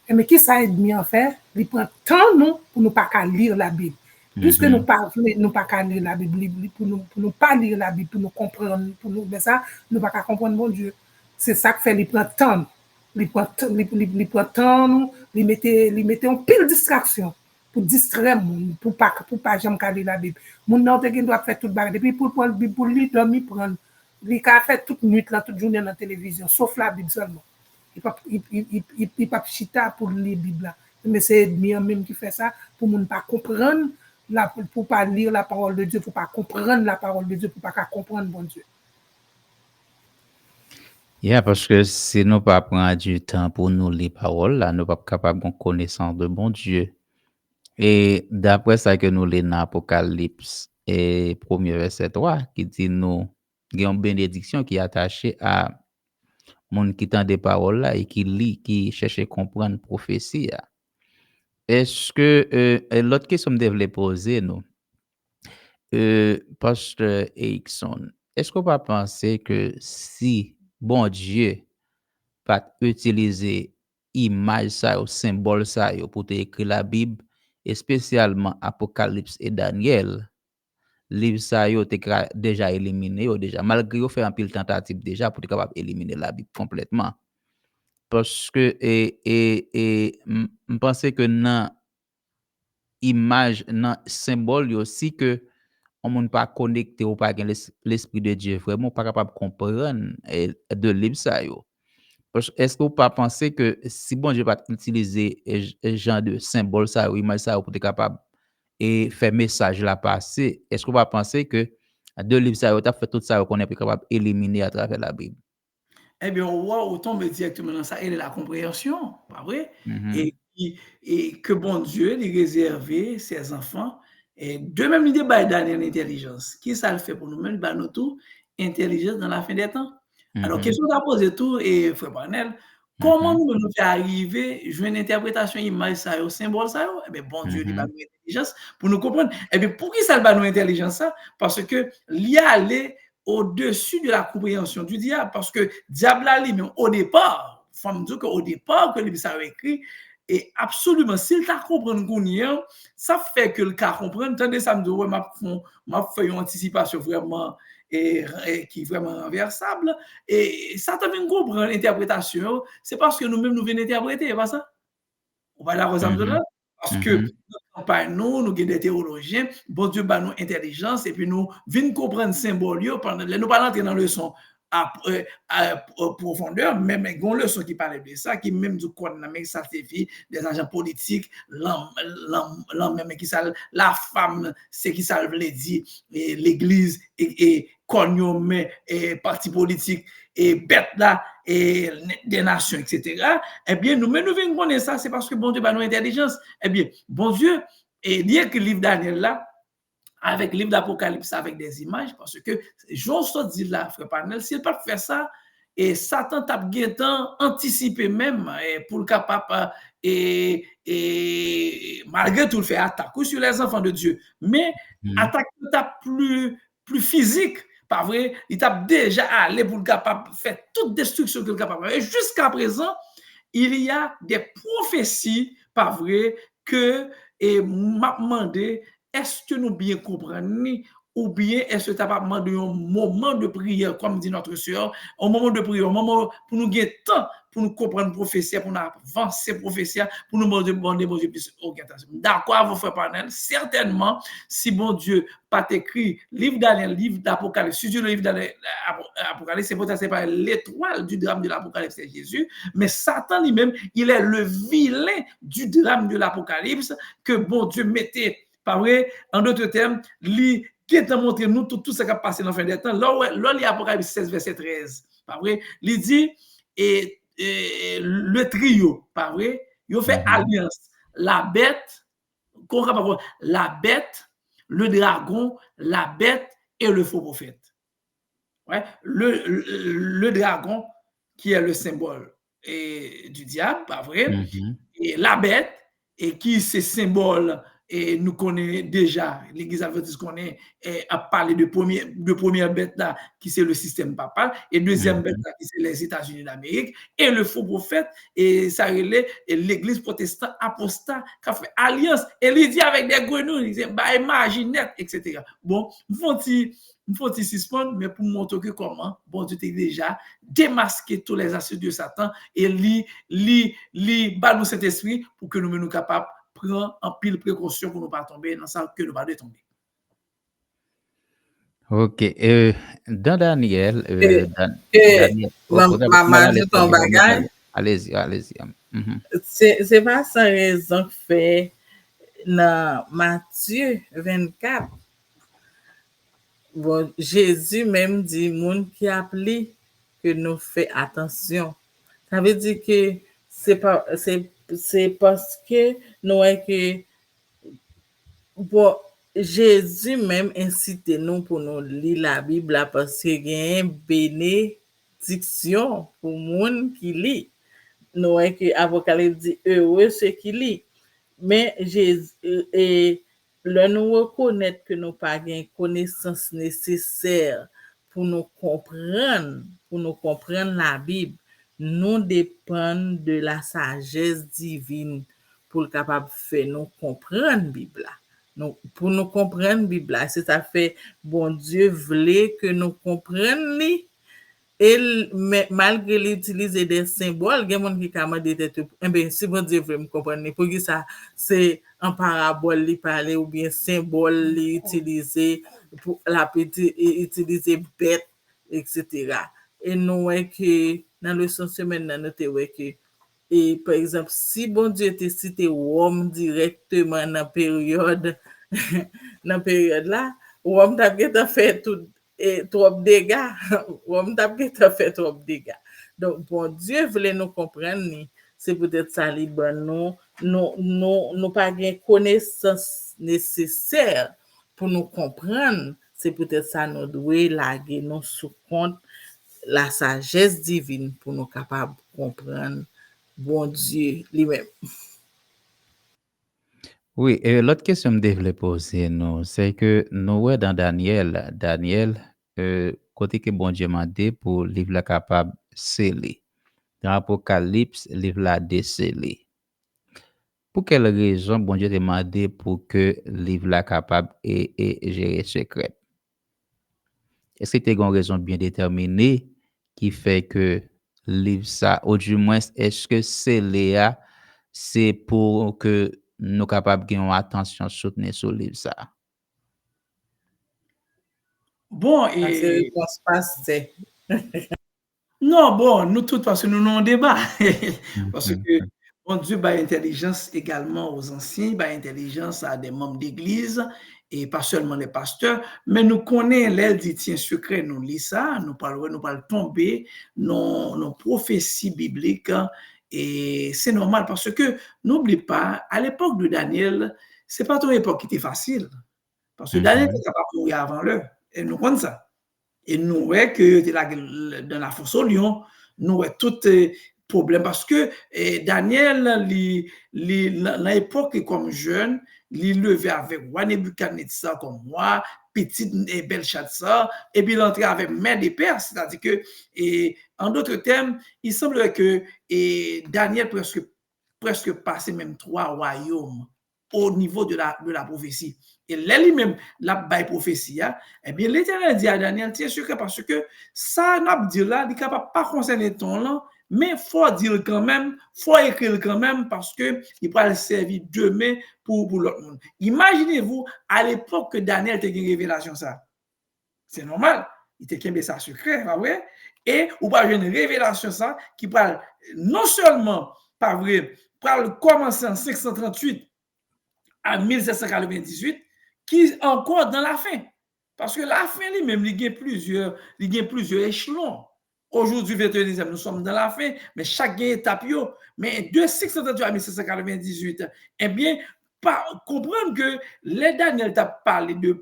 Et mais qui ça aide mieux en fait? Il prend temps nous pour nous pas lire la Bible. Puisque nous pas lire la Bible pour nous pas lire la Bible pour nous comprendre pour nous mais ça nous pas comprendre bon Dieu. C'est ça que fait il prend temps. Il prend temps nous, il mettait en pile distraction pour distraire monde pour pas jamais lire la Bible. Mon non doit faire toute bagarre depuis pour prendre Bible pour lire dormir prendre il a fait toute nuit là toute journée dans la télévision sauf la Bible seulement. Il pas chita pour lire la Bible là. Mais c'est même qui fait ça pour ne pas comprendre pour pas lire la parole de Dieu, pour pas comprendre la parole de Dieu, pour pas comprendre bon Dieu. Parce que si nous pas prendre du temps pour nous lire paroles là, nous pas capable de connaissance de bon Dieu. Et d'après ça que nous lisons dans Apocalypse et 1er verset 3 qui dit nous avons une bénédiction qui est attachée à monde qui tend des paroles là et qui lit, qui cherche à comprendre prophétie. Est-ce que l'autre question que je devais poser nous Pasteur Erickson, est-ce qu'on va penser que si bon Dieu pas utiliser image ça ou symbole ça pour écrire la Bible et spécialement Apocalypse et Daniel, livre ça yo déjà éliminé déjà malgré yo fait un pile tentative déjà pour être capable éliminer la Bible complètement parce que je pense que dans image dans symbole aussi que on ne pas connecté ou pas l'esprit de Dieu vraiment pas capable de comprendre de livre ça yo. Est-ce que vous pas penser que si bon Dieu pas utiliser genre de symbole ça ou image ça pour être capable et faire message là passer, est-ce que vous pas penser que de livre ça vous fait tout ça qu'on est capable d'éliminer à travers la Bible? Eh bien, on voit autant mais directement dans ça et la compréhension, pas vrai? Et que bon Dieu lui réservé ses enfants et de même l'idée by Daniel intelligence. Qui ça le fait pour nous-mêmes? Bah nous tout intelligence dans la fin des temps. Alors question à poser tout et frère Panel, comment nous fait arriver jouer une interprétation image ça au symbole ça? Eh bien bon Dieu lui ba nous intelligence pour nous comprendre. Eh bien pour qui ça le ba nous intelligence ça? Parce que l'y aller au-dessus de la compréhension du diable, parce que diable a lui-même au départ, il faut me dire qu'au départ que le ça a écrit, et absolument, s'il t'a compris ça fait que le cas comprendre, tandis ça me dit, ouais, m'a fait une anticipation vraiment et qui est vraiment renversable, et ça t'a fait comprendre l'interprétation, c'est parce que nous-mêmes nous venons interpréter, pas ça? On va la ressemble là, parce que par nous avons des théologiens, bon Dieu ba nous intelligence et puis nous venons comprendre symbole pendant nous pas entrer dans le leçon à profondeur même une leçon qui parle de ça qui même du code mais ça signifie des agents politiques l'homme même qui ça la femme c'est qui ça veut dire l'église et cognon et parti politique et bête là et des nations etc. Eh bien nous venons connaître ça c'est parce que bon Dieu ba nous intelligence. Eh bien bon Dieu et dire que le livre Daniel là, avec le livre d'Apocalypse, avec des images, parce que j'ose dit là, frère Panel, s'il pas faire ça, et Satan t'a guettant anticipé même pour le capable et malgré tout le fait attaque sur les enfants de Dieu, mais attaque plus physique. Pas vrai, il t'a déjà allé pour le capable faire toute destruction que le capable. Et jusqu'à présent, il y a des prophéties, pas vrai, que et m'a demandé est-ce que nous bien comprenons ou bien est-ce que tu as pas demandé un moment de prière, comme dit notre sœur, un moment de prière, un moment pour nous gagner temps, pour nous comprendre prophétie, pour nous avancer prophétie, pour nous demander bon Dieu plus orientation. D'accord, vous frères panel, certainement, si bon Dieu pas écrit livre Daniel, livre d'Apocalypse, sur le livre d'Apocalypse, c'est peut-être pas l'étoile du drame de l'Apocalypse, c'est Jésus, mais Satan lui-même, il est le vilain du drame de l'Apocalypse que bon Dieu mettait, pas vrai, en d'autres termes, lui qui est montré nous tout ce qui a passé dans la fin des temps. Là, il y a Apocalypse 16, verset 13. Pas vrai? Il dit, et le trio, pas vrai? Il fait alliance. La bête, le dragon, la bête et le faux prophète. Ouais? Le dragon, qui est le symbole du diable, pas vrai? Et la bête, et qui c'est symbole, et nous connaissons déjà, l'Église adventiste connaît, a parlé de première bête là, qui c'est le système papal, et deuxième bête là, qui c'est les États-Unis d'Amérique, et le faux prophète, et ça relève l'Église protestante apostat, qui a fait alliance, et il dit avec des grenouilles, il dit, bah, imaginette, etc. Bon, il faut suspendre, mais pour montrer que comment, bon Dieu t'es déjà démasqué tous les astuces de Satan, et bat nous cet esprit pour que nous soyons capables prendre en pile précaution pour ne pas tomber dans ça que nous pas de tomber. Ok. Dans Daniel, Maman, ton bagage. Allez-y. C'est pas sans raison que fait dans Matthieu 24. Bon, Jésus même dit, moun qui appelle que nous fait attention. Ça veut dire que c'est parce que nous est que bon, Jésus même incite nous pour nous lire la Bible parce qu'il y a une bénédiction pour moun qui lit. Nous est que Apocalypse dit heureux ceux qui lit. Mais Jésus nous reconnaître que nous pas une connaissance nécessaire pour nous comprendre la Bible, nous dépendons de la sagesse divine pour capable faire nous comprendre la Bible. Pour nous comprendre la Bible, c'est ça fait bon Dieu voulait que nous comprenions lui. Et malgré l'utiliser des symboles, il y a des gens qui ont dit, si bon Dieu veut me comprendre, pour que ça, c'est en parabole, il parler ou bien symbole, utiliser pour la petite, utiliser bête, etc. Et nous, que dans le sens semaine, nous avons que, et par exemple, si bon Dieu était cité Rome directement dans la période là, Rome t'a fait tout. Et trop de dégâts, on t'a fait trop de dégâts. Donc, bon Dieu voulait nous comprendre, c'est peut-être ça, nous pas de connaissance nécessaire pour nous comprendre, c'est peut-être ça, nous devons laguer nous sous compte la sagesse divine pour nous capables de comprendre bon Dieu lui-même. Oui, et l'autre question que je voulais poser, c'est que nous, dans Daniel, côté que bon Dieu m'a dit pour livre la capable sceller. Dans Apocalypse, livre la déceler. Pour quelle raison bon Dieu t'a demandé pour que livre la capable et gérer secret? Est-ce que tu as une raison bien déterminée qui fait que livre ça, ou du moins, est-ce que c'est pour que nous capables de gagner attention soutenir sur livre ça? Bon, et non, bon, nous tous, parce que nous avons un débat. Parce que bon Dieu a intelligence également aux anciens, a intelligence à des membres d'église, et pas seulement les pasteurs, mais nous connaissons l'aile dit tiens secret, nous lisons ça, nous parlons tomber, nos prophéties bibliques, et c'est normal parce que n'oublie pas, à l'époque de Daniel, c'est pas ton époque qui était facile, parce que Daniel était capable de mourir avant l'heure, et nous connaissons ça. Et nous voyons que dans la fosse au lion, nous voyons tout problème parce que Daniel, dans l'époque comme jeune, il levait avec roi Nebuchadnezzar comme moi, petite et Belshazzar, et puis il entrait avec mère des pères, c'est-à-dire que, en d'autres termes, il semblerait que Daniel presque passait même 3 royaumes au niveau de la prophétie. Et là, lui-même, la bail prophétie, eh bien, l'Éternel dit à Daniel, tiens sûr que parce que ça n'a pas dit là, il n'est capable pas concerner ton là, mais faut dire quand même, faut écrire quand même parce que il va le servir demain pour l'autre monde. Imaginez-vous à l'époque que Daniel t'a une révélation ça. C'est normal. Il t'a qu'un ça secret, pas vrai? Et ou pas une révélation ça qui parle non seulement pas vrai, parle commencer en 538 à 1798 qui est encore dans la fin. Parce que la fin lui-même, il y a plusieurs échelons. Aujourd'hui, 21e, nous sommes dans la fin, mais chaque étape, mais de 638 à 1798, eh bien, comprendre que les Daniel t'a parlé de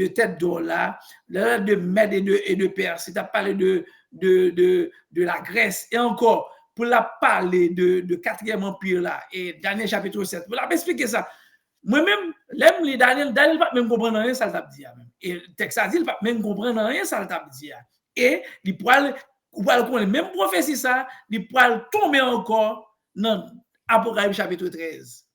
tête d'or là, de Mède et de Perse, il t'a parlé de la Grèce, et encore, pour la parler de quatrième empire là, et Daniel chapitre 7, pour la expliquer ça. Moi-même, l'aime les Daniel pas même comprendre rien, ça le tape dit. Et le texte a dit, il pas même comprendre rien, ça le tape dit. Et il pourra le même prophétie ça, il pourra tomber encore dans Apocalypse chapitre 13.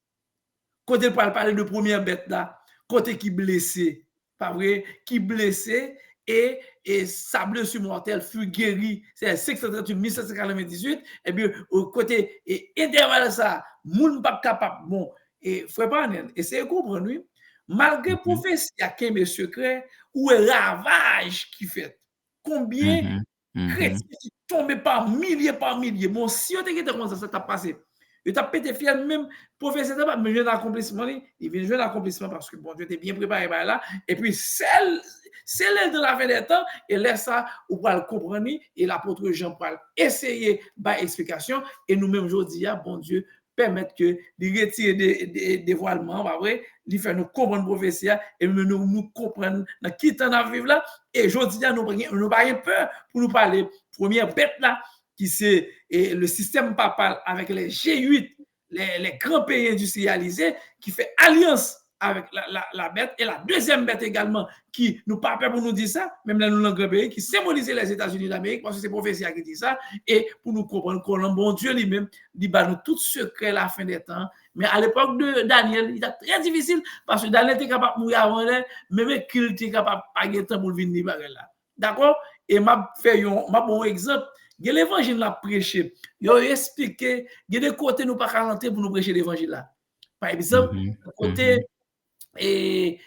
Côté pour parler de première bête là, côté qui blessé, pas vrai, qui blessé et sa blessure mortelle fut guérie, c'est 638 1798, et bien au côté et intervalle ça, moun pas capable, bon, et frère Panel, essayez de comprendre, oui, malgré prophétie, il y a qu'un secret, ou un ravage qui fait, combien chrétiens qui tombent par milliers, bon, si on était comme ça t'a passé, il t'a pété fier même, professeur n'a pas besoin d'accomplissement, il vient jouer d'accomplissement parce que bon Dieu était bien préparé par là, et puis c'est là de la fin des temps, et là ça, on va le comprendre, et l'apôtre Jean Paul essayer par explication, et nous-mêmes aujourd'hui, bon Dieu, permettre que de retirer des dévoilements, pas vrai, de faire nous comprendre prophétie, et nous comprendre dans qui temps à vivre là, et aujourd'hui, nous pas peur pour nous parler, première bête là, qui c'est le système papal avec les G8, les grands pays industrialisés, qui fait alliance avec la bête, et la deuxième bête également, qui nous pas peur pour nous dire ça, même là nous dans le grand pays, qui symbolise les États-Unis d'Amérique, parce que c'est prophétie qui dit ça, et pour nous comprendre que le bon Dieu lui-même dit bah nous tout secret la fin des temps. Mais à l'époque de Daniel, il était très difficile, parce que Daniel était capable de mourir avant là, mais qu'il était capable de pas de temps pour venir là. D'accord? Et m'a fait un bon exemple. L'évangile l'a prêché. Il a expliqué, il y a des côtés nous pas calenté pour nous prêcher l'évangile là. Par exemple, côté et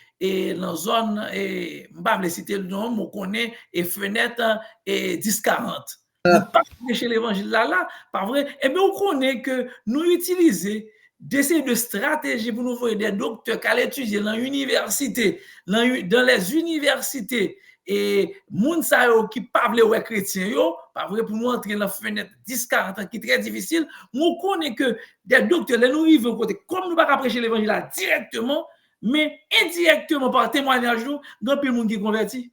dans zone et m'pa me citer le nom, on connaît et fenêtre et 1040. Nous pas prêcher l'évangile là, pas vrai? Et bien on connaît que nous utiliser d'essayer de stratégie pour nous voir des docteurs qui allaient étudier dans l'université, dans les universités et moun sa yo qui pas vle ouais chrétien yo, pas vrai pour nous entrer dans fenêtre 10-40 ans qui est très difficile, on connaît que des docteurs là nous arrivons côté comme nous pas prêcher l'évangile là directement, mais indirectement par témoignage nous, grand pile monde qui converti.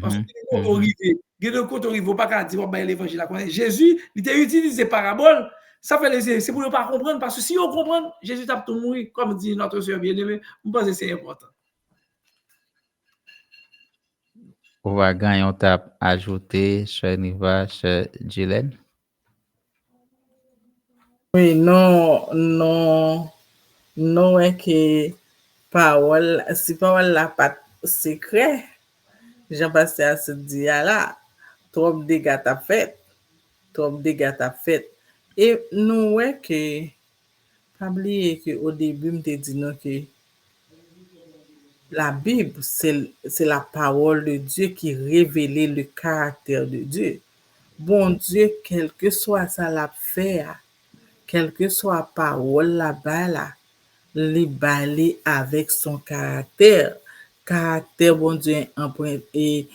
Parce que il y a de côté arrivé pas dire bah l'évangile là. Jésus, il a utilisé parabole. Ça fait c'est pour ne pas comprendre parce que si on comprend, Jésus t'a tout mourir comme dit notre sœur bien-aimée, je pense que c'est important. On va gagner un tap ajouté, cher Niva, cher Gilles. Oui, non, est que parole, si parole la pas secret, Jean-Pascal se dit là, trop dégâts ta fait. Et nous, ouais, que, pas oublier qu'au début, je t'ai dit non, que la Bible, c'est la parole de Dieu qui révèle le caractère de Dieu. Bon Dieu, quel que soit ça la fait, quelle que soit parole là-bas, là, les balai avec son caractère. Caractère, bon Dieu, empreinte et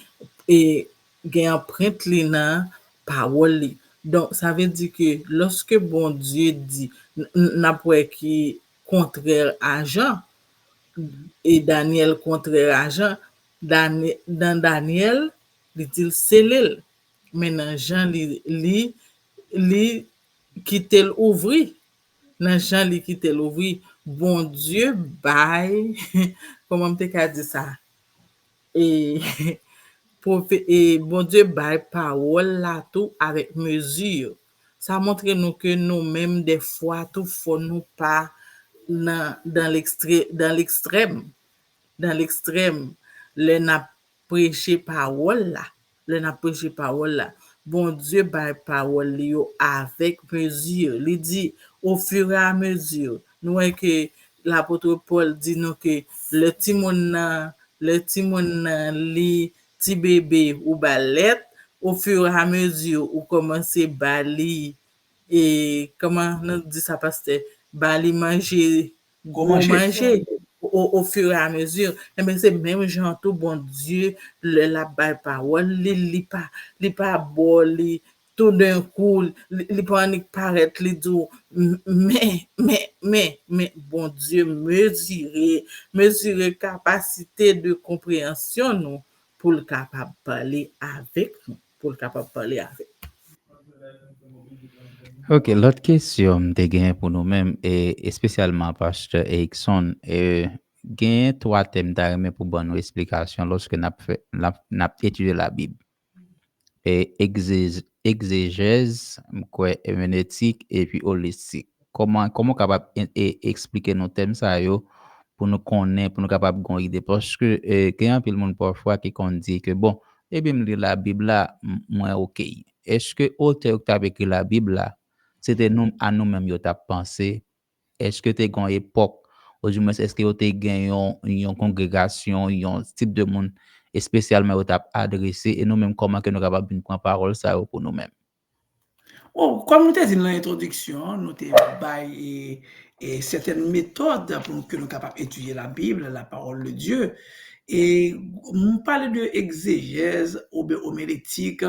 empreinte li nan parole. Donc, ça veut dire que lorsque bon Dieu dit, n'a pas qui contraire à Jean, et Daniel contraire à Jean, dans Daniel, il dit c'est l'île. Maintenant, Jean, li quitte l'ouvri. Dans Jean, li quitte l'ouvri. Bon Dieu, bye. Comment te ka dit ça? Et bon Dieu, bye parole là tout avec mesure. Ça montre nous que nous-mêmes, des fois, tout faut nous pas dans l'extrême, le n'a prêché parole là, bon Dieu bay parole li yo avec mesure. Il dit au fur et à mesure. Nous voyons que l'apôtre Paul dit nous que le timon nan li ti bébé ou balet, au fur et à mesure ou commencer bali et comment on dit ça pasteur, bali manger gros manger au fur et à mesure. Mais c'est même genre tout bon Dieu la balle parole li pas bon tout d'un coup li pas paraître li dit mais bon Dieu mesurer capacité de compréhension nous pour le capable parler avec nous Ok, l'autre question te gen pour nous-mêmes et spécialement Pasteur Erickson, gen trois thèmes d'armée pour bonne explication lorsque n'a étudié la Bible. Et exégèse, herméneutique et puis holistique. Comment capable expliquer nos thèmes ça yo pour nous connaître, pour nous capable gon idée parce que qu'il y a un peu le monde parfois qui dit que bon, et bien lire la Bible là, moi OK. Est-ce que auteur qui a écrit la Bible là, c'était nous à nous-mêmes yo t'a pensé? Est-ce que t'es gon époque ou du moins est-ce que t'es gagne une congrégation, un type de monde et spécialement au tap adressé et nous-mêmes comment que nous capables de prendre parole ça pour nous-mêmes. Oh, comme nous t'ai dit dans l'introduction, nous t'ai baillé et certaines méthodes pour que nous capables d'étudier la Bible, la parole de Dieu. Et on parle de exégèse ou bien homilétique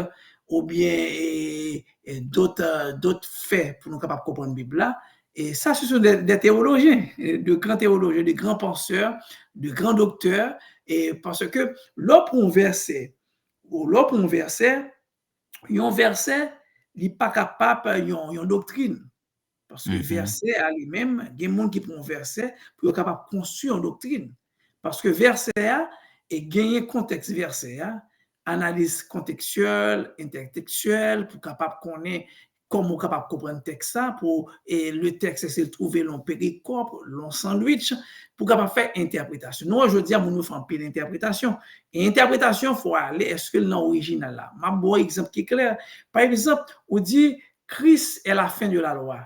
ou bien d'autres faits pour nous capables de comprendre la Bible là. Et ça, ce sont des théologiens, de grands théologiens, de grands penseurs, de grands docteurs. Et parce que l'autre verset, un verset, il n'est pas capable une doctrine. Parce que verset à lui-même, il y a des gens qui prennent un verset pour être capable de construire une doctrine. Parce que verset a et gagner contexte verset a, analyse contextuelle, intertextuelle pour capable connaître comment capable comprendre le texte ça pour et le texte c'est trouver l'on péricope, l'on sandwich pour capable faire interprétation. Nous aujourd'hui on nous fait un peu d'interprétation. Et interprétation faut aller est-ce que l'original là. Ma bon exemple qui est clair. Par exemple, on dit Christ est la fin de la loi.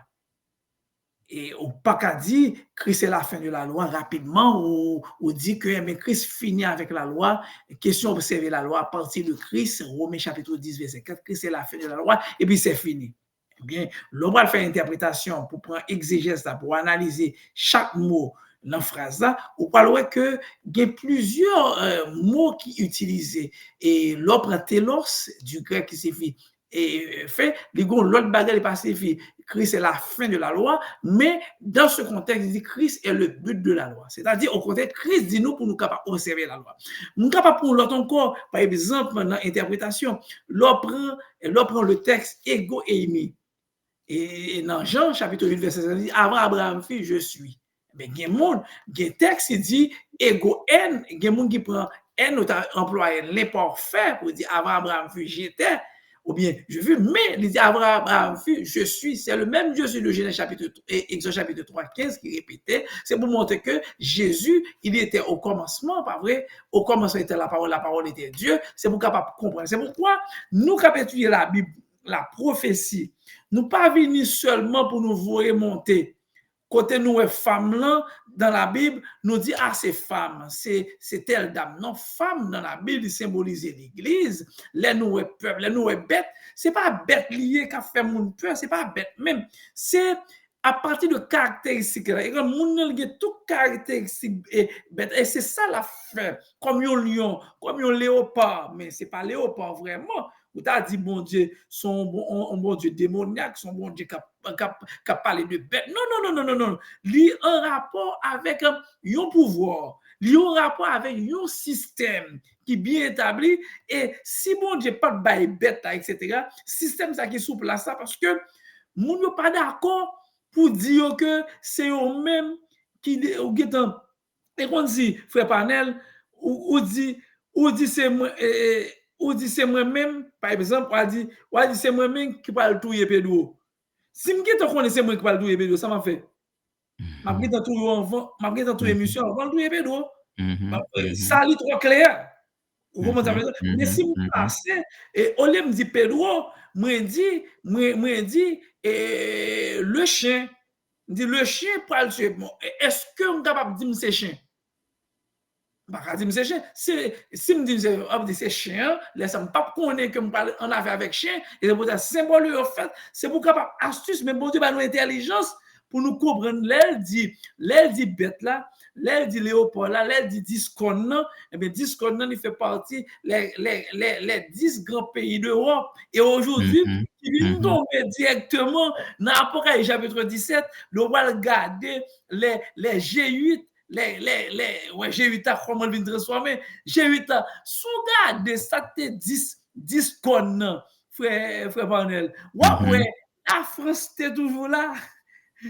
Et au pas qu'à dire Christ est la fin de la loi rapidement ou dit que mais Christ finit avec la loi. Question observer la loi à partir de Christ, Romains chapitre 10 verset 4, Christ est la fin de la loi et puis c'est fini. Eh bien, l'on va faire interprétation pour prendre exégèse pour analyser chaque mot dans la phrase là, ou parler que il y a plusieurs mots qui utilisés et l'opre telos du grec qui signifie et fait l'autre bagage est pas signifie Christ est la fin de la loi, mais dans ce contexte, il dit Christ est le but de la loi. C'est-à-dire, au contraire, Christ dit nous pour nous capables d'observer la loi. Nous capables pour l'autre encore, par exemple, dans l'interprétation, l'on prend le texte ego eimi. Et dans Jean, chapitre 8, verset 7, il dit avant Abraham fit, je suis. Mais il y a un texte qui dit ego n, il y a un qui prend n, nous employé l'imparfait pour dire avant Abraham fut, j'étais. Ou bien, je vis, mais il dit Abraham fut, je suis, c'est le même Dieu sur le Genèse chapitre et Exode chapitre 3, 15 qui répétait, c'est pour montrer que Jésus, il était au commencement, pas vrai? Au commencement était la parole était Dieu, c'est pour capable comprendre. C'est pourquoi nous capable étudier la Bible, la prophétie, nous pas venir seulement pour nous voir monter. Côté nous, femmes là, dans la Bible, nous dit, ah, c'est femme, c'est telle dame. Non, femme dans la Bible, il symbolise l'église, les nous peuple, les nous bête. C'est pas bête lié qu'a fait mon peur, c'est pas bête même. C'est à partir de caractéristiques. Et le monde a tout caractéristiques bête. Et c'est ça la fin. Comme un lion, comme un léopard, mais c'est pas léopard vraiment. Ou t'as dit, bon Dieu, son bon Dieu démoniaque, son bon Dieu qui a parlé de bête. Non. Il a un rapport avec un pouvoir. Il a un rapport avec un système qui est bien établi. Et si bon Dieu pas de bail bête, etc., système ça qui est sous place, parce que nous ne sommes pas d'accord pour dire que c'est eux-mêmes qui ont. Et qu'on dit, frère Panel, ou dit c'est moi. Ou dit c'est moi-même, par exemple, ou dit c'est moi-même qui parle tout pédo. Si je te connais c'est moi qui parle tout pédo, ça m'a fait. m'a pris dans tout avant, m'a pris dans tout émission avant de Pedro. Ça lit trop clair. Vous comprenez ça? Mais si vous passez, et au lieu de me dire Pedro, moi dit, le chien, dit le chien pour le tuer. Est-ce que vous êtes capable de dire c'est chien? Bah, dire c'est chien. Si me dit c'est chien, laisse-moi pas connaître que me parle en affaire avec chien, et c'est pour ça symbole en fait, c'est pour capable astuce, mais bon Dieu va nous intelligence pour nous comprendre. L'aile dit bête là, l'aile dit léopold là, l'aile dit discon, et bien discon il fait partie les 10 grands pays d'Europe, et aujourd'hui qui vient tomber directement dans l'Apocalypse chapitre 17, nous allons regarder les G8, G8 comment il vient transformer G8 sous garde ça te 10 connes frère Parnel. Ouais, la France était toujours là,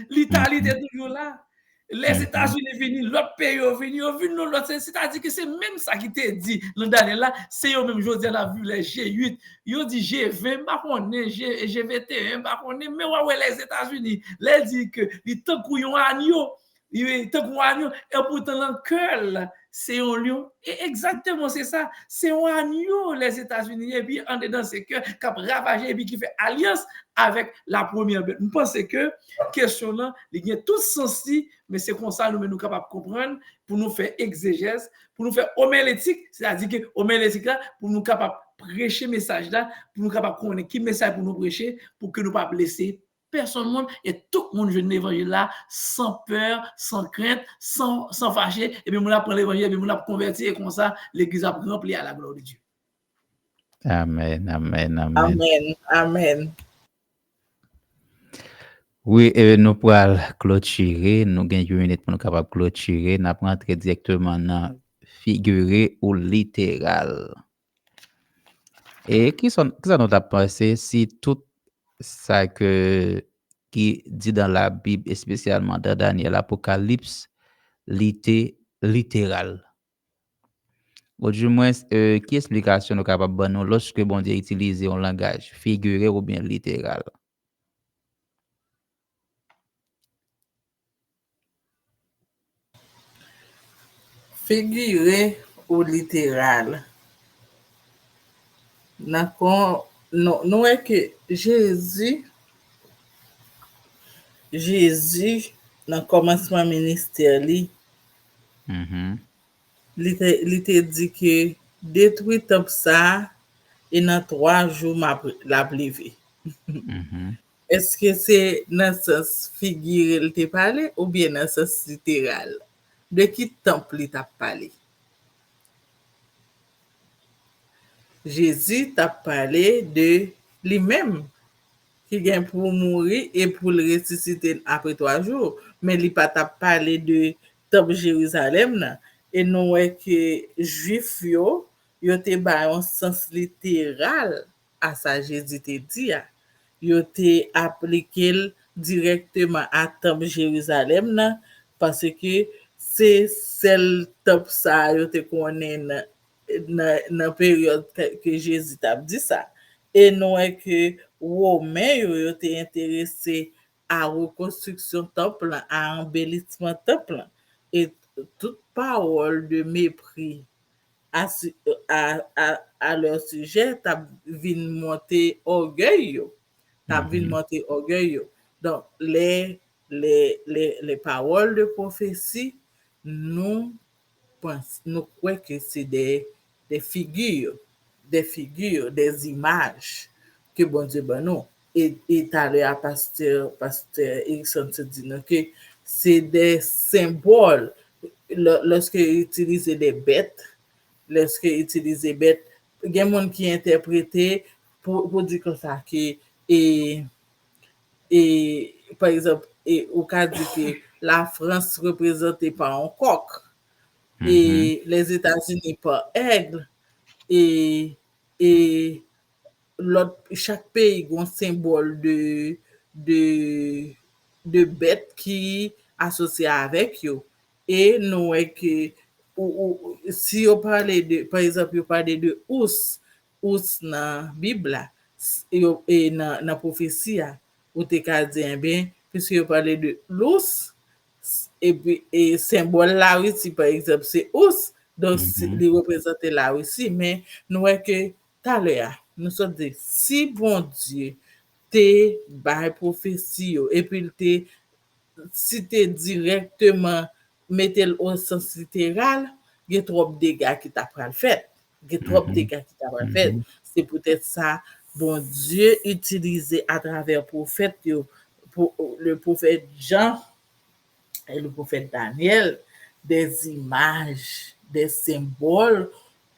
l'Italie était toujours là, les États-Unis viennent, l'autre pays viennent l'autre, c'est-à-dire que c'est même ça qui t'est dit l'an dernier là, c'est eux même aujourd'hui on a vu les G8, ils dit G20 pas connaît, G21 pas connaît, mais ouais les États-Unis les dit que ils tant couillon agneau. Et pourtant, dans le cœur, c'est un lion. Et exactement, c'est ça. C'est un agneau, les États-Unis. Et puis, en dedans, c'est que, qui a ravagé et puis qui fait alliance avec la première bête. Je pense que, question là, il y a tout sens, mais c'est comme ça, nous sommes capables de comprendre, pour nous faire exégèse, pour nous faire homélétique, c'est-à-dire que homélétique là, pour nous capables de prêcher le message là, pour nous capables de connaître qui message pour nous prêcher, pour que nous ne pas blesser personne et tout le monde jeune l'évangile là sans peur, sans crainte, sans fâcher, et puis on apprend l'évangile, et puis on a converti et comme ça l'église a rempli à la gloire de Dieu. Amen, amen, amen. Amen, amen. Oui, nous pourrons clôturer, nous avons 1 minute pour nous capables de clôturer, nous allons entrer directement dans figuré ou littéral. Et qui ça nous a pensé si tout ça qui dit dans la Bible, et spécialement dans Daniel, Apocalypse, littéral. Ou du moins, qui explication nous capable de nous lorsque bon Dieu utilise un langage figuré ou bien littéral? Figuré ou littéral. Nous est que Jésus, dans le commencement ministère, il te dit que détruit tout ça et dans 3 jours, la privé. Est-ce que c'est dans ce sens figuré il te parlé ou bien dans ce sens littéral? De qui temple il t'a parlé? Jésus t'a parlé de lui-même qui vient pour mourir et pour le ressusciter après 3 jours. Mais il pas t'a parlé de temple Jérusalem là. Et nous est que juif yo te ba un sens littéral à ça Jésus te dit. Yo te appliqué directement à temple Jérusalem là parce que c'est celle temple ça yo te connaît dans la période que Jésus t'a dit ça. Et nous est que Romains yo été intéressé à reconstruction temple, à embellissement temple, et toute parole de mépris à leur sujet t'a vinn monter orgueil yo. Donc les paroles de prophétie nous croyons que c'est des figures, des images que bon Dieu ben nous. Et t'allais à pasteur Erickson se dit que c'est des symboles lorsque utilise des bêtes, il y a des gens qui interprètent pour dire comme ça que et par exemple au cas dit que la France représentée par un coq et les États-Unis par aigle et chaque pays a un symbole de bête qui associé avec eux. Et nous que si on parle de par exemple on parle de ours dans la Bible et dans la prophétie ou te ka dire bien puisque on parle de l'ours et puis et symbole la Russie par exemple c'est ours donc il représente la Russie mais nous voyons que tout à l'heure nous sommes dit si bon Dieu te bail prophétie et puis te cité directement mettre au sens littéral il y a trop de dégâts qui t'a pral fait il y a trop de dégâts qui t'a pral fait c'est peut-être ça bon Dieu utilisé à travers prophète pour le prophète Jean et le prophète Daniel des images, des symboles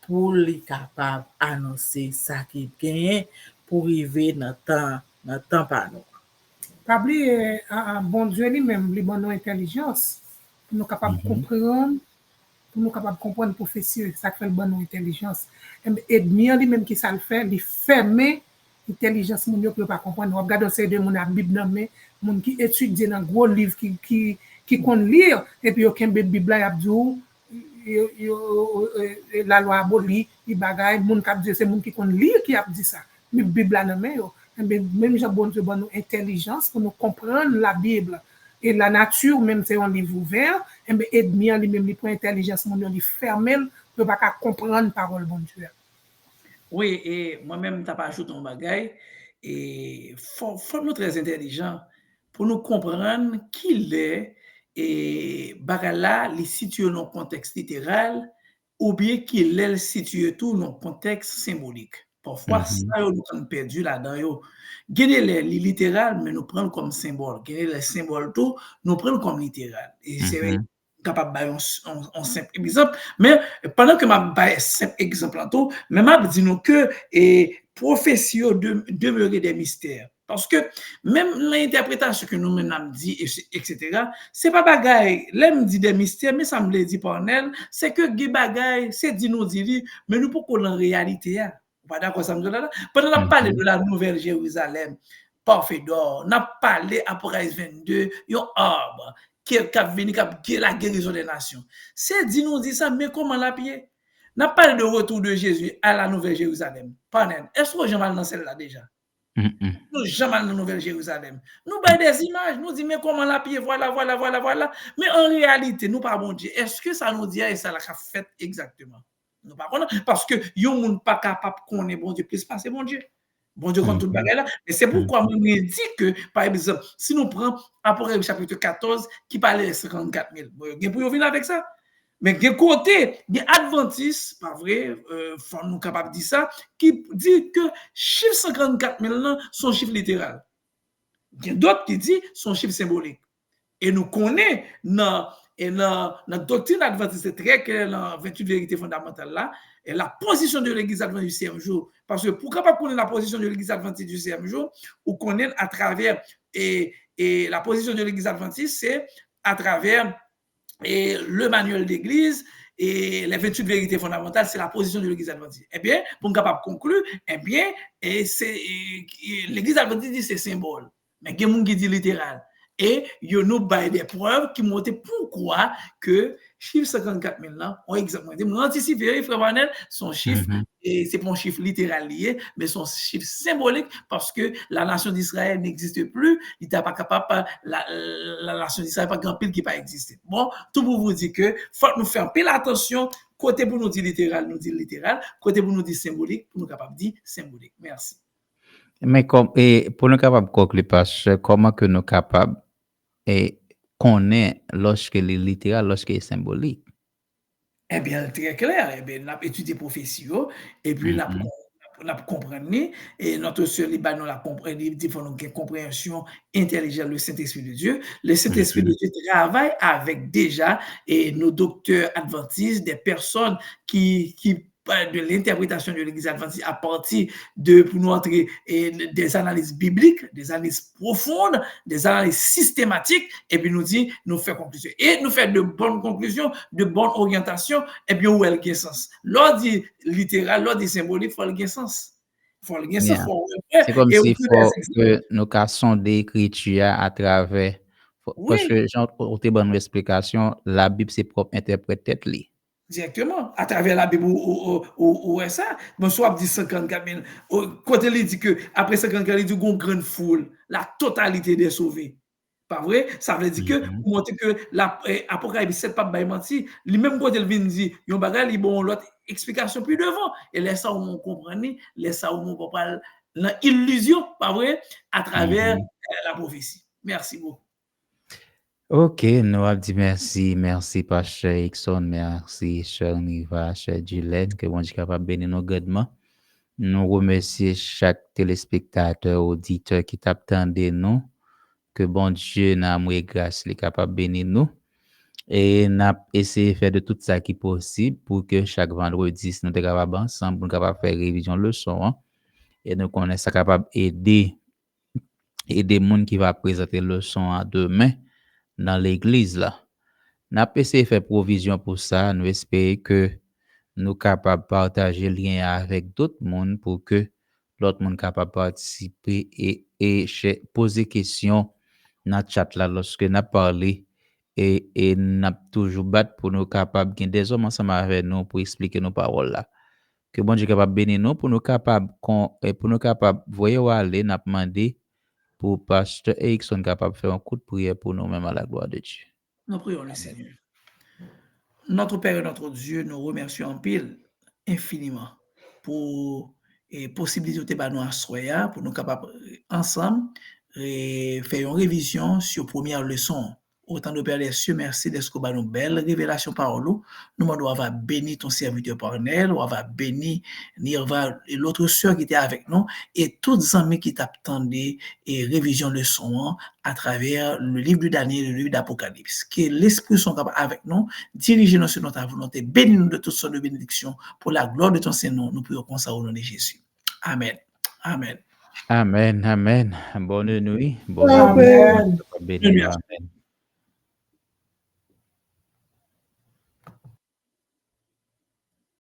pour les capables annoncer ça qui gagne pour arriver dans le temps par nous. Pas oublier, bon Dieu lui-même, lui donne intelligence pour nous capables de comprendre, pour nous capables de comprendre la prophétie, ça fait le bon intelligence. Et bien lui-même qui ça le fait, il ferme l'intelligence moun yo pour pas comprendre. On regarde c'est de mon Bible dans mais moun qui étudie dans gros livre qui qu'on lire et puis aucun Bible là y a la loi aboli, il bagaille moun qui dit c'est moun qui qu'on lire qui a dit ça. Mais Bible là dans mais même Jean bon Dieu bon nous intelligence pour nous comprendre la Bible et la nature même c'est un livre ouvert et bien Edmien lui-même il prend intelligence mon il ferme pour pas comprendre parole bon Dieu. Oui, et moi-même, t'as pas ajouté un bagage. Et faut nous très intelligents pour nous comprendre qu'il est et bagala les situé dans un contexte littéral ou bien qu'il est situé tout dans un contexte symbolique. Parfois, ça, nous avons perdu là-dedans. Gagner les littéral, mais nous prenons comme symbole. Gagner les symboles tout, nous prenons comme littéral. Et c'est capable de un simple exemple mais pendant que m'a un simple exemple en tout mais m'a dit nous que et prophétie demeurer des mystères parce que même l'interprétation que nous maintenant dit etc. c'est pas bagaille l'aime dit des mystères mais ça me le dit par elle c'est que des bagaille c'est dit nous dit mais nous pour qu'on en réalité pas d'accord ça me là pendant qu'on parle de la nouvelle Jérusalem parfait d'or n'a parlé Apocalypse 22 un arbre qui a venu qui la guérison des nations. C'est dit nous dit ça, mais comment la pied? N'a pas de retour de Jésus à la Nouvelle Jérusalem. Panel. Est-ce que j'ai mal dans celle-là déjà? Nous jamais dans la Nouvelle Jérusalem. Nous avons des images, nous disons mais comment la pied? Voilà. Mais en réalité, nous pas bon Dieu. Est-ce que ça nous dit et ça l'a fait exactement? Nous pas parce que yon moun pas capable qu'on est bon Dieu plus passer bon Dieu. Bon Dieu compte tout le bagage là. Et c'est pourquoi on dit que, par exemple, si nous prenons Apocalypse chapitre 14, qui parlait de 54 000, il pour venir avec ça. Mais de côté, il y a Adventistes, pas vrai, faut nous capable de dire ça, qui dit que chiffre 54 000 là, son chiffre littéral. Il y a d'autres qui disent son chiffre symbolique. Et nous connaissons dans notre doctrine adventiste, c'est très clair dans 28 vérités fondamentales là, et la position de l'Église adventiste du 6e jour. Parce que pour capable connaître la position de l'Église adventiste du 6e jour, ou connaître à travers et la position de l'Église adventiste, c'est à travers le manuel d'Église et les 28 vérités fondamentales, c'est la position de l'Église adventiste. Eh bien, pour capable conclure, eh bien, l'Église adventiste dit c'est symbole, mais il y a des gens qui dit littéral. Et il y a nous des preuves qui montrent pourquoi que chiffre 54 000 là, on exactement. Mon anticipé, frère Vanel, son chiffre, et c'est pas un chiffre littéral lié, mais son chiffre symbolique parce que la nation d'Israël n'existe plus, il n'est pas capable, la nation d'Israël pas grand pile qui pas existé. Bon, tout pour vous dire que faut nous faire un peu l'attention, côté pour nous dire littéral, nous dire littéral, côté pour nous dire symbolique, pour nous capable dire symbolique. Merci. Mais pour nous capables de conclure, parce que comment que nous capables et connaît lorsque les littéral, lorsque est symbolique? Eh bien, très clair. Eh bien, on a étudié prophétie et puis on a compris et notre sœur Liban nous l'a compris, il faut une compréhension intelligente le Saint-Esprit de Dieu. Le Saint-Esprit de Dieu travaille avec déjà et nos docteurs adventistes, des personnes qui de l'interprétation de l'Église adventiste à partir de pour nous entrer des analyses bibliques, des analyses profondes, des analyses systématiques et puis nous faire conclusion et nous faire de bonnes conclusions, de bonnes orientations et bien où elle gagne sens. L'ordre dit littéral, l'ordre dit symbolique, il faut le gagne sens. C'est comme s'il faut que nous cassons des écritures à travers parce que genre au bonne explication, la Bible c'est propre interpréter li. Directement, à travers la Bible ou ça. Bon, soit dit 54 000. Quand il dit que après 54 000, il dit une grande foule, la totalité des sauvés. Pas vrai? Ça veut dire que pour montrer que l'Apocalypse 7 pas bail menti, lui-même quand il vient dire, yon bagay li bon l'autre explication plus devant et laisse ça on comprendre, laisse ça on pas l'illusion, pas vrai, à travers la prophétie. Merci beaucoup. Ok, nous avons dit merci, merci Pasteur Hickson, merci Cher Niva, Cher Gillette, que bon Dieu capable de bénir nos grandement. Nous remercions chaque téléspectateur, auditeur qui t'attendait nous, que bon Dieu n'a amour et grâce, est capable de bénir nous. Et n'a essayé de faire de tout ça qui est possible pour que chaque vendredi, nous sommes capables ensemble, pour nous capables faire révision leçon, hein, et nous connaissons capable d'aider des gens qui va présenter leçon à demain dans l'église là. N'a pas essayé de faire provision pour ça, nous espérons que nous capables de partager le lien avec d'autres monde pour que l'autre monde capable de participer et poser questions dans le chat là lorsque n'a parlé et n'a toujours battre pour nous capables de des hommes ensemble avec nous pour expliquer nos paroles là. Que bon Dieu capable bénir nous pour nous capable voyez aller n'a demandé pour pasteur Erickson capable faire un coup de prière pour nous même à la gloire de Dieu. Nous prions le Seigneur. Notre Père et notre Dieu, nous remercions en pile infiniment pour la possibilité de nous asseoir, pour nous capables ensemble et faire une révision sur la première leçon. Autant de Père des cieux, merci d'être que nous belle révélation par nous. Nous demandons à bénir ton serviteur Parnell, on va bénir Nirva et l'autre sœur qui était avec nous et tous les amis qui t'attendaient et révision leçon à travers le livre de Daniel et le livre d'Apocalypse. Que l'Esprit soit capable avec nous, dirigez-nous sur notre volonté, bénis-nous de toutes sortes de bénédictions pour la gloire de ton Seigneur. Nous prions comme ça au nom de Jésus. Amen. Amen. Amen. Amen. Bonne nuit. Bonne Amen. nuit. Amen.